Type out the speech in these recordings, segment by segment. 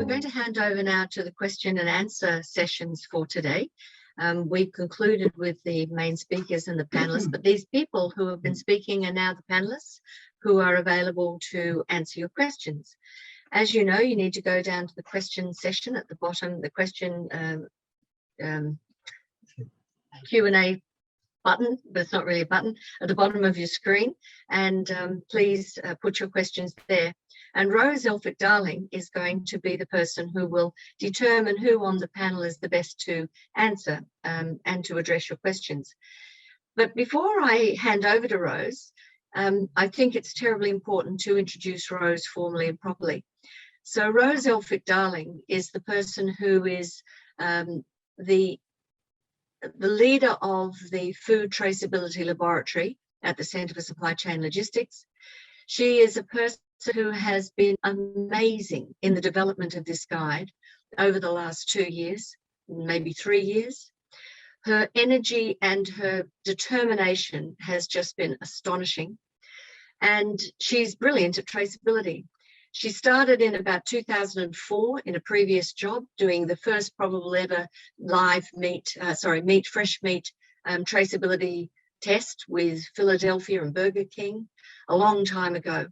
we're going to hand over now to the question and answer sessions for today. We've concluded with the main speakers and the panelists, but these people who have been speaking are now the panelists who are available to answer your questions. As you know, you need to go down to the question session at the bottom, the question Q&A button, but it's not really a button, at the bottom of your screen, and please put your questions there. And Rose Elphick-Darling is going to be the person who will determine who on the panel is the best to answer and to address your questions. But before I hand over to Rose, I think it's terribly important to introduce Rose formally and properly. So Rose Elphick-Darling is the person who is the leader of the Food Traceability Laboratory at the Centre for Supply Chain Logistics. She is a person who has been amazing in the development of this guide over the last 2 years, maybe 3 years. Her energy and her determination has just been astonishing. And she's brilliant at traceability. She started in about 2004 in a previous job doing the first probable ever live meat, fresh meat traceability test with Philadelphia and Burger King a long time ago.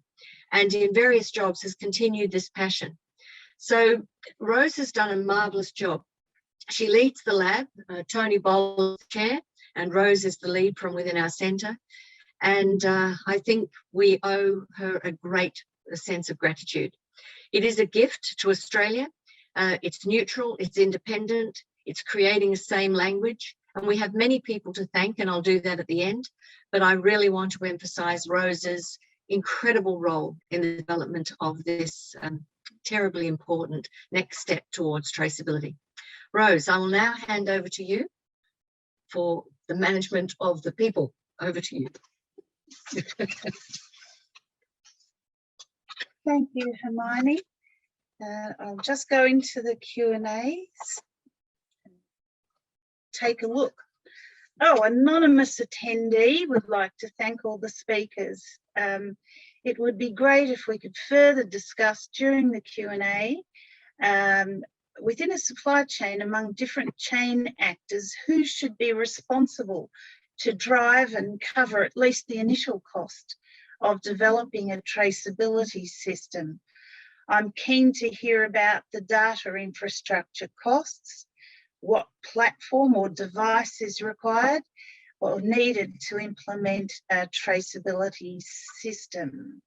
And in various jobs has continued this passion. So Rose has done a marvelous job. She leads the lab, Tony Bowles chair, and Rose is the lead from within our centre. And I think we owe her a great sense of gratitude. It is a gift to Australia. It's neutral, it's independent, it's creating the same language. And we have many people to thank, and I'll do that at the end. But I really want to emphasise Rose's incredible role in the development of this terribly important next step towards traceability. Rose, I will now hand over to you for the management of the people. Over to you. Thank you, Hermione. I'll just go into the Q&As. Take a look. Oh, anonymous attendee would like to thank all the speakers. It would be great if we could further discuss during the Q&A within a supply chain among different chain actors who should be responsible to drive and cover at least the initial cost of developing a traceability system. I'm keen to hear about the data infrastructure costs, what platform or device is required or needed to implement a traceability system.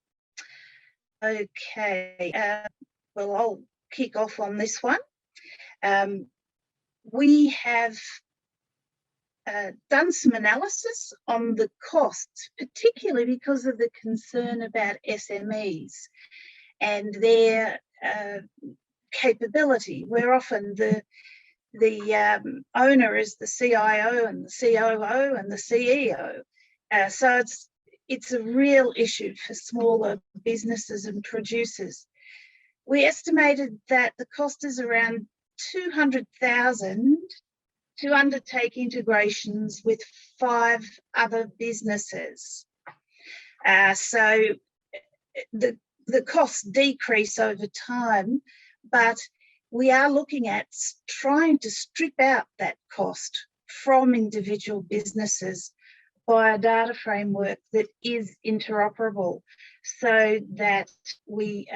Okay, well, I'll kick off on this one. We have done some analysis on the costs, particularly because of the concern about SMEs and their capability, where often the owner is the CIO and the COO and the CEO. So it's a real issue for smaller businesses and producers. We estimated that the cost is around $200,000 to undertake integrations with 5 other businesses. So the costs decrease over time, but we are looking at trying to strip out that cost from individual businesses by a data framework that is interoperable so that we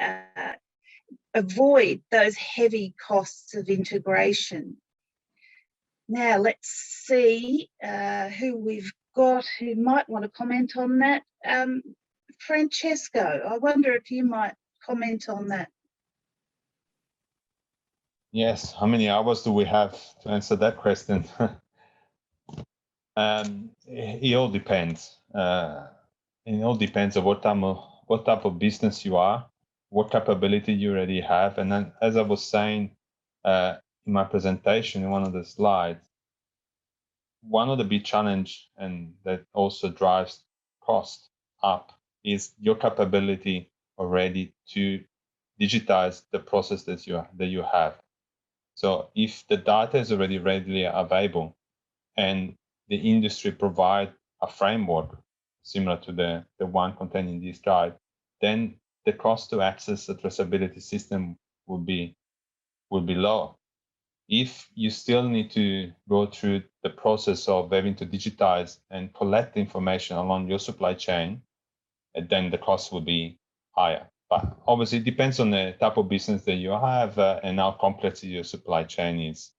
avoid those heavy costs of integration. Now let's see who we've got who might want to comment on that. Francesco, I wonder if you might comment on that. Yes, how many hours do we have to answer that question? It all depends. It all depends on what type of business you are, what capability you already have. And then, as I was saying in my presentation in one of the slides, one of the big challenge and that also drives cost up is your capability already to digitize the process that you have. So if the data is already readily available and the industry provide a framework similar to the one contained in this guide, then the cost to access a traceability system would be will be low. If you still need to go through the process of having to digitize and collect information along your supply chain, then the cost will be higher. But obviously it depends on the type of business that you have and how complex your supply chain is.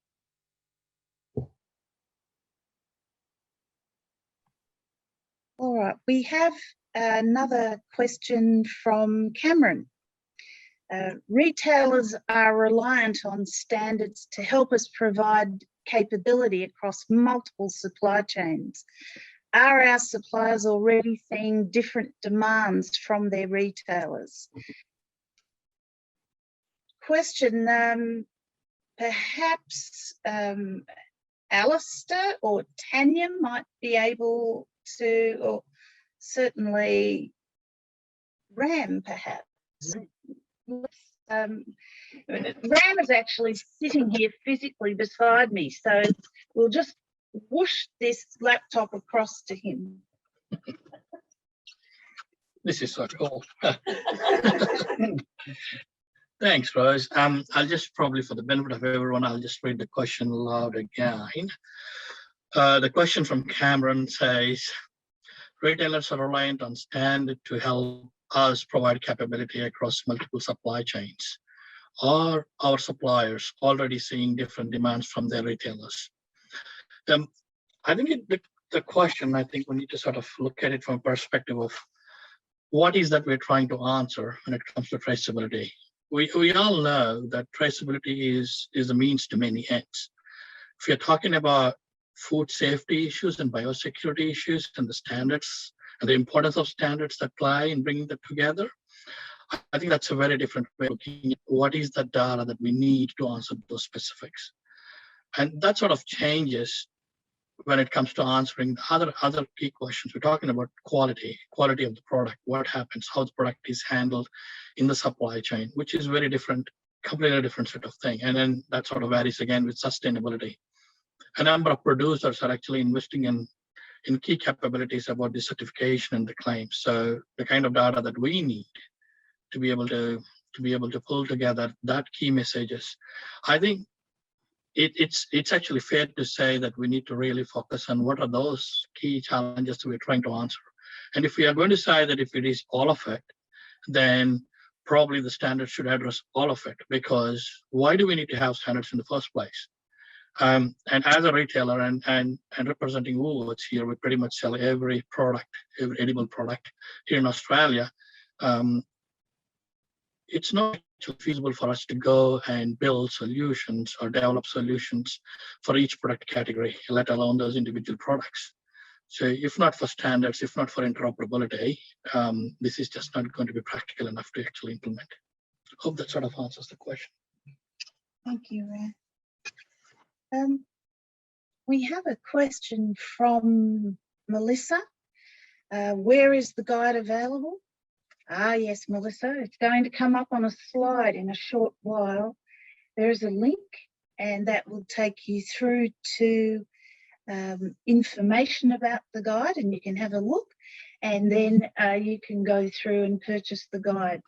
All right, we have another question from Cameron. Retailers are reliant on standards to help us provide capability across multiple supply chains. Are our suppliers already seeing different demands from their retailers? Question, perhaps Alistair or Tanya might be able to, or certainly Ram perhaps. Ram is actually sitting here physically beside me, so we'll just whoosh this laptop across to him. This is so cool. Thanks, Rose. I'll just probably, for the benefit of everyone, I'll just read the question aloud again. The question from Cameron says, retailers are reliant on standard to help us provide capability across multiple supply chains. Are our suppliers already seeing different demands from their retailers? I think the question, I think we need to sort of look at it from a perspective of what is that we're trying to answer when it comes to traceability. We all know that traceability is a means to many ends. If you're talking about food safety issues and biosecurity issues and the standards and the importance of standards that apply in bringing them together, I think that's a very different way of looking at what is the data that we need to answer those specifics. And that sort of changes when it comes to answering the other key questions. We're talking about quality of the product, what happens, how the product is handled in the supply chain, which is very different, completely different sort of thing. And then that sort of varies again with sustainability. A number of producers are actually investing in key capabilities about the certification and the claims. So the kind of data that we need to be able to pull together that key messages, I think it's actually fair to say that we need to really focus on what are those key challenges that we're trying to answer. And if we are going to say that if it is all of it, then probably the standards should address all of it, because why do we need to have standards in the first place? And as a retailer and representing Woolworths here, we pretty much sell every product, every edible product here in Australia. It's not feasible for us to go and build solutions or develop solutions for each product category, let alone those individual products. So if not for standards, if not for interoperability, this is just not going to be practical enough to actually implement. Hope that sort of answers the question. Thank you, Ram. We have a question from Melissa. Where is the guide available? Ah, yes, Melissa, it's going to come up on a slide in a short while. There is a link and that will take you through to information about the guide, and you can have a look, and then you can go through and purchase the guide.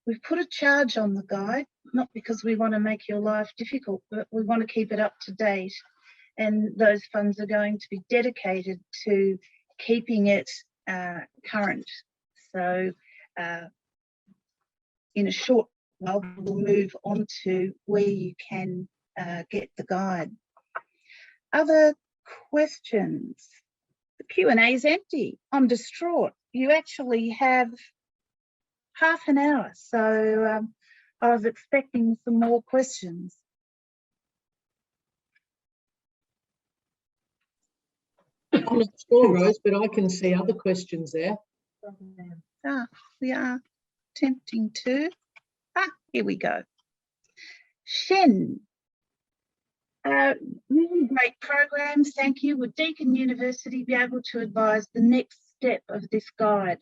We've put a charge on the guide, not because we want to make your life difficult, but we want to keep it up to date. And those funds are going to be dedicated to keeping it current. So in a short while, we'll move on to where you can get the guide. Other questions? The Q&A is empty. I'm distraught. You actually have half an hour, so I was expecting some more questions. I'm not sure, Rose, but I can see other questions there. We are attempting to. Here we go. Shen, really great programs, thank you. Would Deakin University be able to advise the next step of this guide?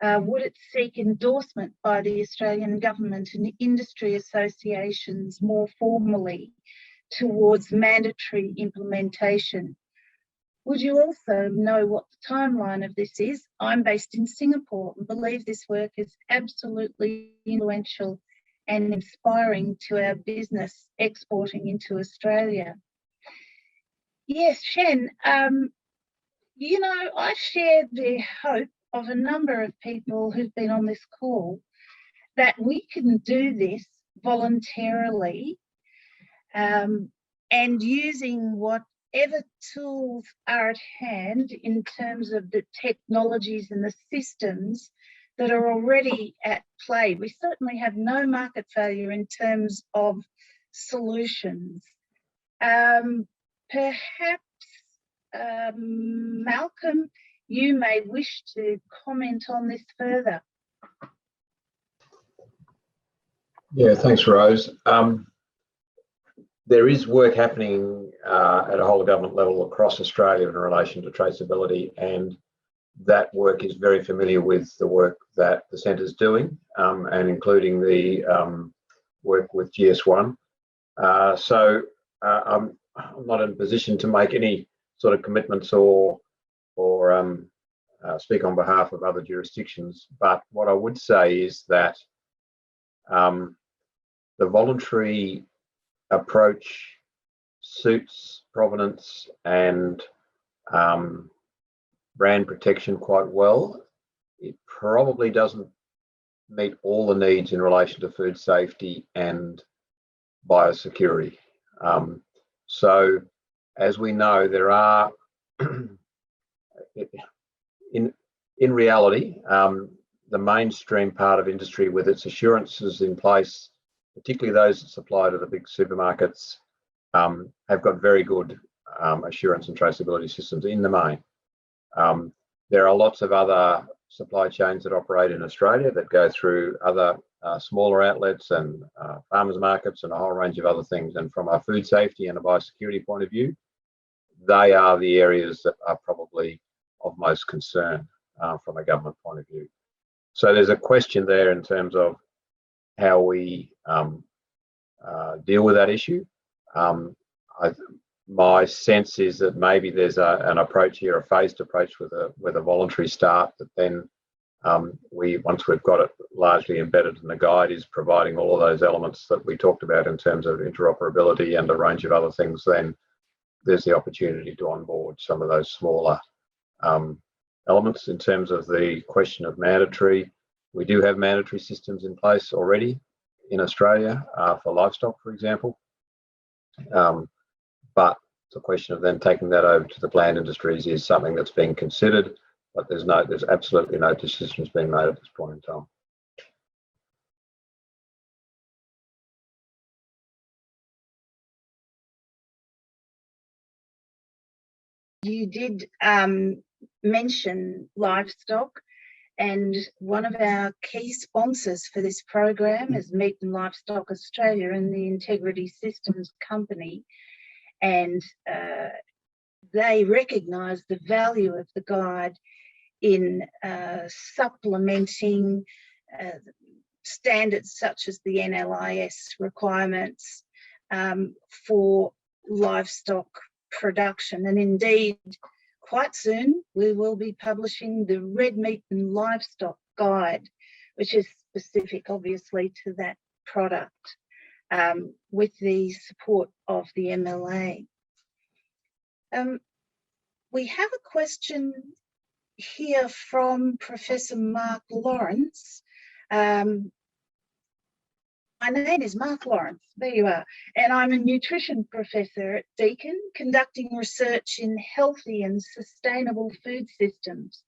Would it seek endorsement by the Australian government and industry associations more formally towards mandatory implementation? Would you also know what the timeline of this is? I'm based in Singapore and believe this work is absolutely influential and inspiring to our business exporting into Australia. Yes, Shen, you know, I share the hope of a number of people who've been on this call that we can do this voluntarily, and using whatever tools are at hand in terms of the technologies and the systems that are already at play. We certainly have no market failure in terms of solutions. Perhaps, Malcolm, you may wish to comment on this further. Yeah, thanks, Rose. There is work happening at a whole of government level across Australia in relation to traceability, and that work is very familiar with the work that the Centre's doing, and including the work with GS1. So I'm not in a position to make any sort of commitments or speak on behalf of other jurisdictions, but what I would say is that the voluntary approach suits provenance and brand protection quite well. It probably doesn't meet all the needs in relation to food safety and biosecurity. So as we know, there are, in reality, the mainstream part of industry with its assurances in place, particularly those that supply to the big supermarkets, have got very good assurance and traceability systems in the main. There are lots of other supply chains that operate in Australia that go through other smaller outlets and farmers markets and a whole range of other things. And from a food safety and a biosecurity point of view, they are the areas that are probably of most concern from a government point of view. So there's a question there in terms of how we deal with that issue. My sense is that maybe there's an approach here, a phased approach with a voluntary start, that then once we've got it largely embedded in the guide, is providing all of those elements that we talked about in terms of interoperability and a range of other things, then there's the opportunity to onboard some of those smaller elements. In terms of the question of mandatory, we do have mandatory systems in place already in Australia for livestock, for example. But it's a question of then taking that over to the plant industries is something that's being considered, but there's absolutely no decisions being made at this point in time. You did mention livestock, and one of our key sponsors for this program is Meat and Livestock Australia and the Integrity Systems Company, and they recognise the value of the guide in supplementing standards such as the NLIS requirements for livestock production. And indeed, quite soon we will be publishing the Red Meat and Livestock Guide, which is specific obviously to that product, with the support of the MLA. We have a question here from Professor Mark Lawrence. My name is Mark Lawrence, there you are, and I'm a nutrition professor at Deakin, conducting research in healthy and sustainable food systems.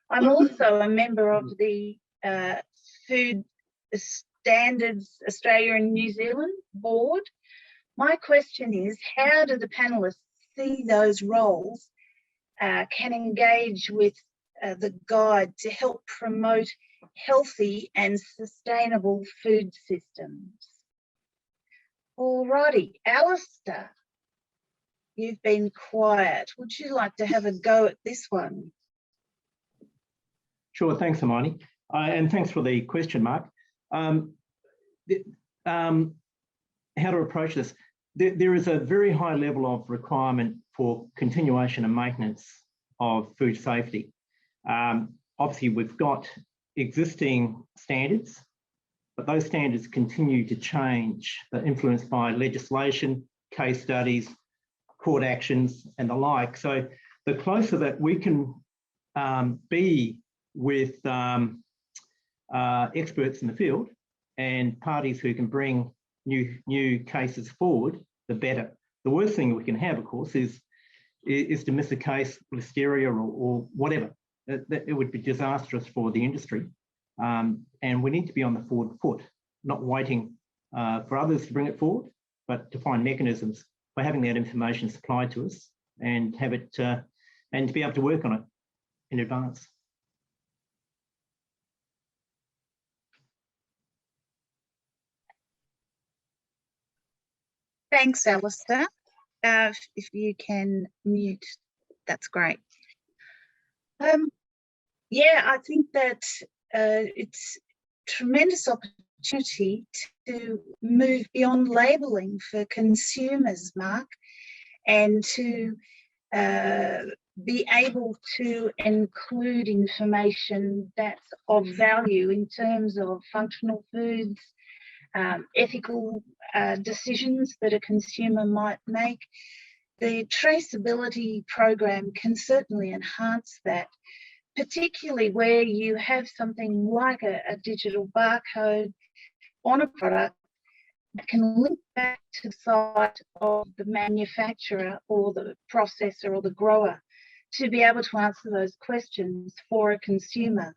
I'm also a member of the Food Standards Australia and New Zealand board. My question is, how do the panelists see those roles can engage with the guide to help promote healthy and sustainable food systems? Alrighty, Alistair, you've been quiet. Would you like to have a go at this one? Sure, thanks, Hermione. And thanks for the question, Mark. How to approach this? There is a very high level of requirement for continuation and maintenance of food safety. Obviously, we've got existing standards, but those standards continue to change. They're influenced by legislation, case studies, court actions, and the like. So the closer that we can be with experts in the field and parties who can bring new cases forward, the better. The worst thing we can have, of course, is to miss a case, listeria or whatever. It would be disastrous for the industry. And we need to be on the forward foot, not waiting for others to bring it forward, but to find mechanisms for having that information supplied to us and have it and to be able to work on it in advance. Thanks, Alistair. If you can mute, that's great. Yeah, I think that it's tremendous opportunity to move beyond labelling for consumers, Mark, and to be able to include information that's of value in terms of functional foods, ethical decisions that a consumer might make. The traceability program can certainly enhance that, particularly where you have something like a digital barcode on a product that can link back to the site of the manufacturer or the processor or the grower to be able to answer those questions for a consumer.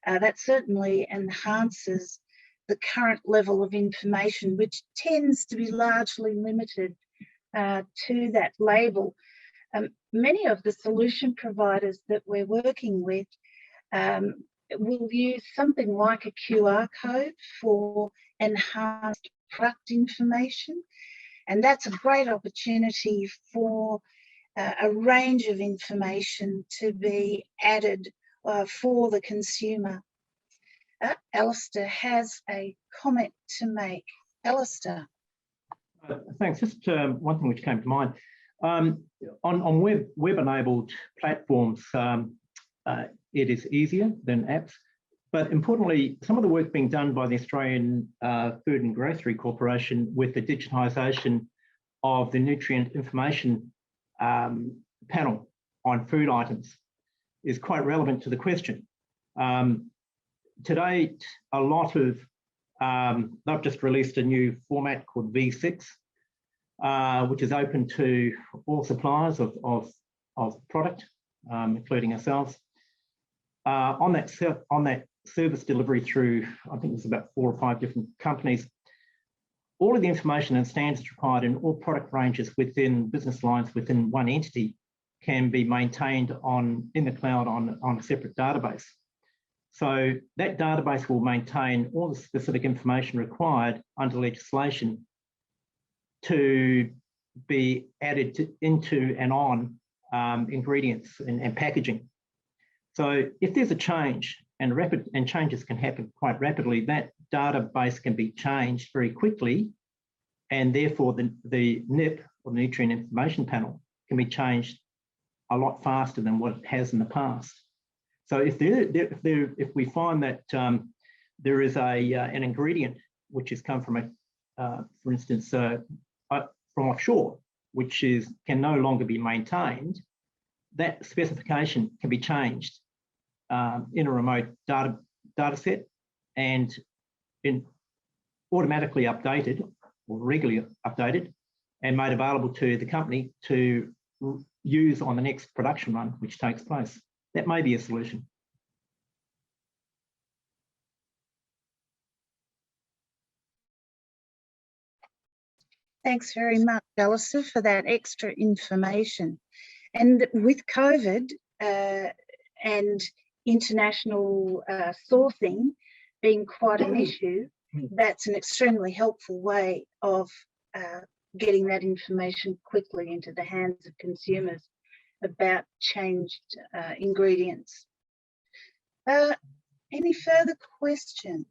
That certainly enhances the current level of information, which tends to be largely limited to that label. Many of the solution providers that we're working with will use something like a QR code for enhanced product information, and that's a great opportunity for a range of information to be added for the consumer. Alistair has a comment to make. Alistair. Thanks. Just one thing which came to mind. On web-enabled platforms, it is easier than apps. But importantly, some of the work being done by the Australian Food and Grocery Corporation with the digitisation of the nutrient information panel on food items is quite relevant to the question. To date, a lot of, they've just released a new format called V6, which is open to all suppliers of product, including ourselves. On that service delivery through, I think there's about 4 or 5 different companies, all of the information and standards required in all product ranges within business lines within one entity can be maintained in the cloud on a separate database. So that database will maintain all the specific information required under legislation to be added into and on ingredients and packaging. So if there's a change and changes can happen quite rapidly, that database can be changed very quickly, and therefore the NIP or Nutrient Information Panel can be changed a lot faster than what it has in the past. So if we find that there is an ingredient which has come from for instance, from offshore, which can no longer be maintained, that specification can be changed in a remote data set and automatically updated or regularly updated and made available to the company to use on the next production run which takes place. That may be a solution. Thanks very much, Alistair, for that extra information. And with COVID and international sourcing being quite an issue, that's an extremely helpful way of getting that information quickly into the hands of consumers about changed ingredients. Any further questions?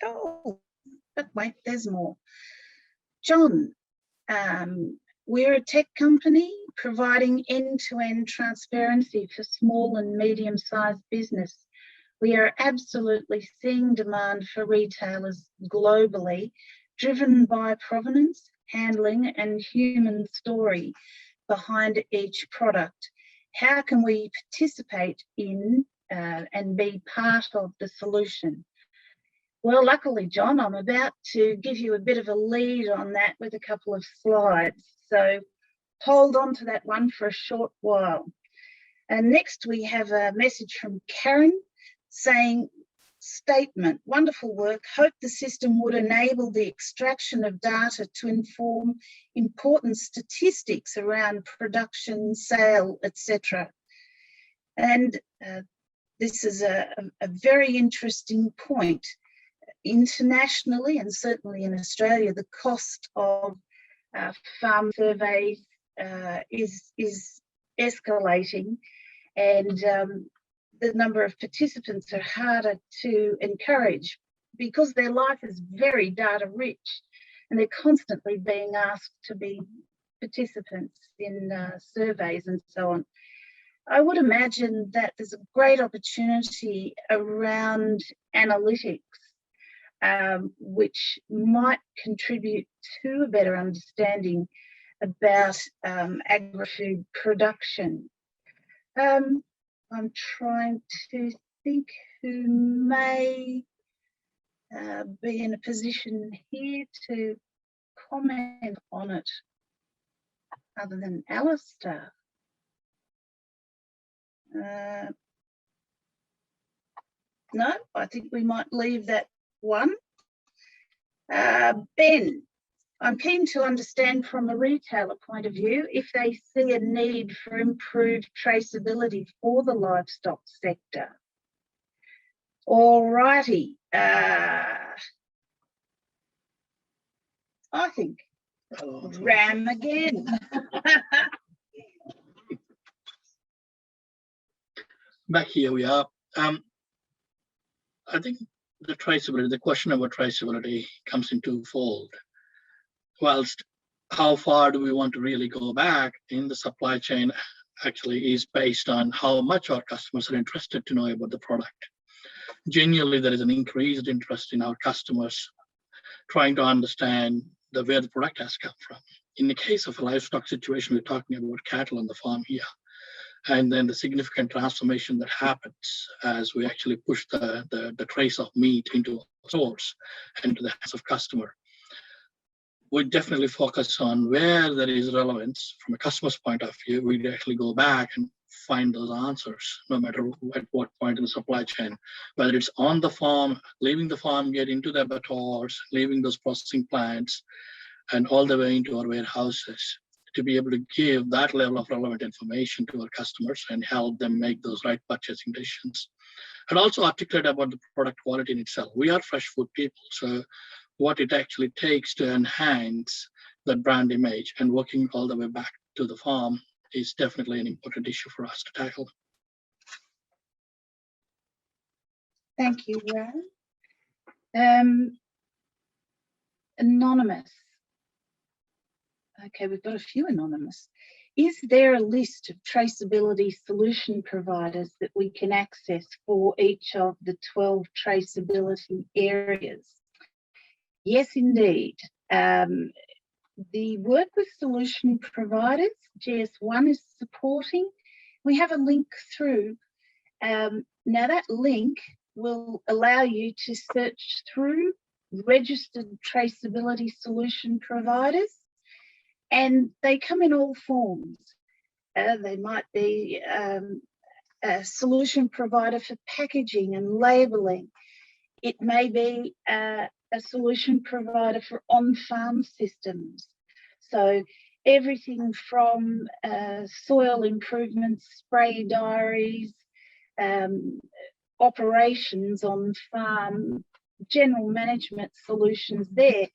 Oh, but wait, there's more. John, we're a tech company providing end-to-end transparency for small and medium-sized business. We are absolutely seeing demand for retailers globally, driven by provenance, handling, and human story behind each product. How can we participate in and be part of the solution? Well, luckily, John, I'm about to give you a bit of a lead on that with a couple of slides. So hold on to that one for a short while. And next we have a message from Karen saying, statement, wonderful work. Hope the system would enable the extraction of data to inform important statistics around production, sale, etc. And this is a very interesting point. Internationally, and certainly in Australia, the cost of farm surveys is escalating, and the number of participants are harder to encourage because their life is very data rich and they're constantly being asked to be participants in surveys and so on. I would imagine that there's a great opportunity around analytics, which might contribute to a better understanding about agri-food production. I'm trying to think who may be in a position here to comment on it other than Alistair. No, I think we might leave that one. Ben, I'm keen to understand from a retailer point of view if they see a need for improved traceability for the livestock sector. All righty. I think Ram again. Back here we are. I think the traceability, the question about traceability comes in twofold. Whilst how far do we want to really go back in the supply chain actually is based on how much our customers are interested to know about the product. Genuinely, there is an increased interest in our customers trying to understand where the product has come from. In the case of a livestock situation, we're talking about cattle on the farm here. And then the significant transformation that happens as we actually push the trace of meat into stores and to the hands of customer. We definitely focus on where there is relevance from a customer's point of view. We actually go back and find those answers, no matter at what point in the supply chain, whether it's on the farm, leaving the farm, get into the abattoirs, leaving those processing plants, and all the way into our warehouses, to be able to give that level of relevant information to our customers and help them make those right purchasing decisions. And also articulate about the product quality in itself. We are fresh food people, so what it actually takes to enhance that brand image and working all the way back to the farm is definitely an important issue for us to tackle. Thank you, Ram. Anonymous. Okay, we've got a few anonymous. Is there a list of traceability solution providers that we can access for each of the 12 traceability areas? Yes, indeed. The work with solution providers, GS1 is supporting. We have a link through. Now that link will allow you to search through registered traceability solution providers, and they come in all forms. They might be a solution provider for packaging and labeling. It may be a solution provider for on-farm systems. So everything from soil improvements, spray diaries, operations on farm, general management solutions there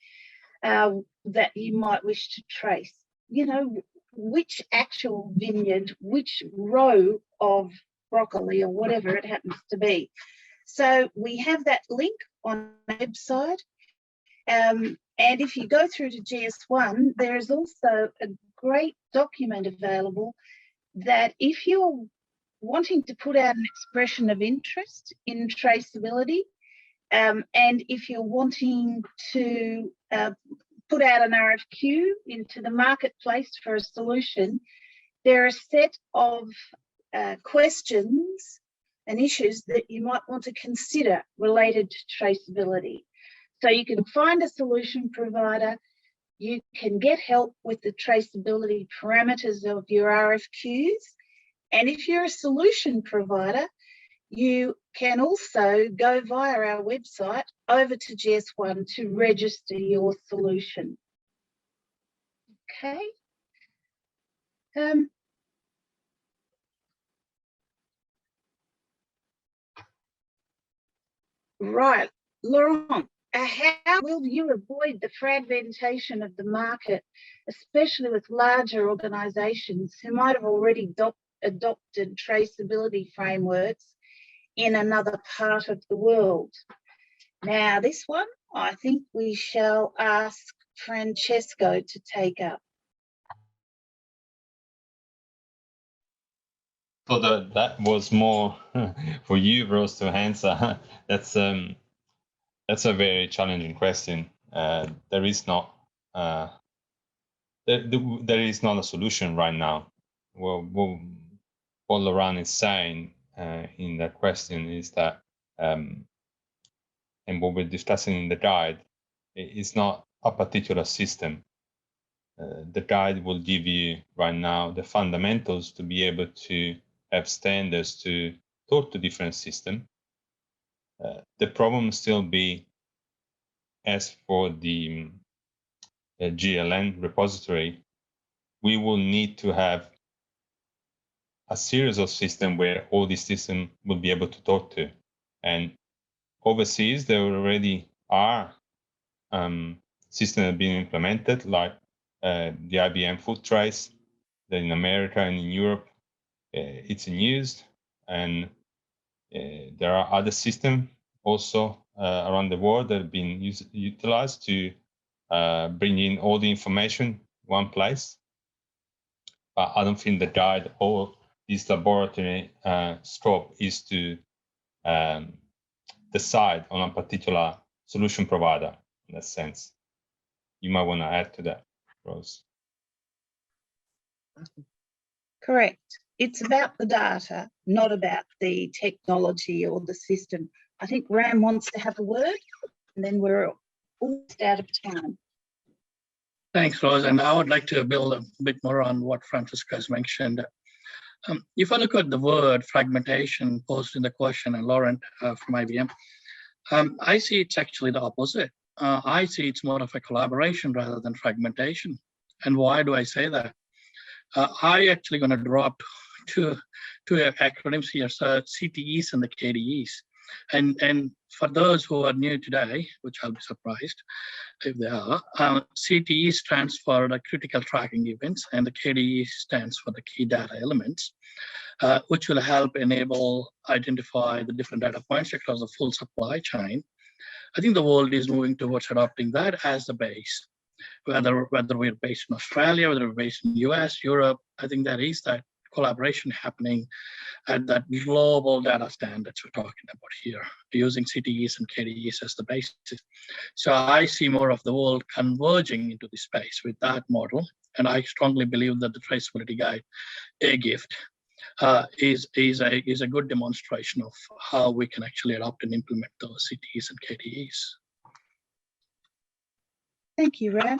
that you might wish to trace. You know, which actual vineyard, which row of broccoli or whatever it happens to be, So we have that link on the website. And if you go through to GS1, there is also a great document available that if you're wanting to put out an expression of interest in traceability, and if you're wanting to put out an RFQ into the marketplace for a solution, there are a set of questions and issues that you might want to consider related to traceability. So you can find a solution provider, you can get help with the traceability parameters of your RFQs, and if you're a solution provider, you can also go via our website over to GS1 to register your solution. Okay. Right, Laurent, how will you avoid the fragmentation of the market, especially with larger organisations who might have already adopted traceability frameworks in another part of the world? Now, this one, I think we shall ask Francesco to take up. So that was more for you, Rose, to answer. That's a very challenging question. There is not there is not a solution right now. Well, what Laurent is saying in that question is that, and what we're discussing in the guide, is not a particular system. The guide will give you right now the fundamentals to be able to have standards to talk to different systems. The problem still be, as for the GLN repository, we will need to have a series of systems where all these systems will be able to talk to. And overseas, there already are systems being implemented, like the IBM Food Trace. That in America and in Europe, it's in use, and there are other systems also around the world that have been utilized to bring in all the information one place. But I don't think the guide or this laboratory scope is to decide on a particular solution provider in that sense. You might want to add to that, Rose. Correct. It's about the data, not about the technology or the system. I think Ram wants to have a word, and then we're almost out of time. Thanks, Rose. And I would like to build a bit more on what Francesco has mentioned. If I look at the word fragmentation posed in the question, and Laurent from IBM, I see it's actually the opposite. I see it's more of a collaboration rather than fragmentation. And why do I say that? I actually going to drop two acronyms here, so CTEs and the KDEs. And for those who are new today, which I'll be surprised if they are, CTE stands for the critical tracking events, and the KDE stands for the key data elements, which will help enable identify the different data points across the full supply chain. I think the world is moving towards adopting that as the base. Whether we're based in Australia, whether we're based in the US, Europe, I think there is that collaboration happening at that global data standards we're talking about here, using CTEs and KDEs as the basis. So I see more of the world converging into this space with that model. And I strongly believe that the Traceability Guide, a gift, is a good demonstration of how we can actually adopt and implement those CTEs and KDEs. Thank you, Ram.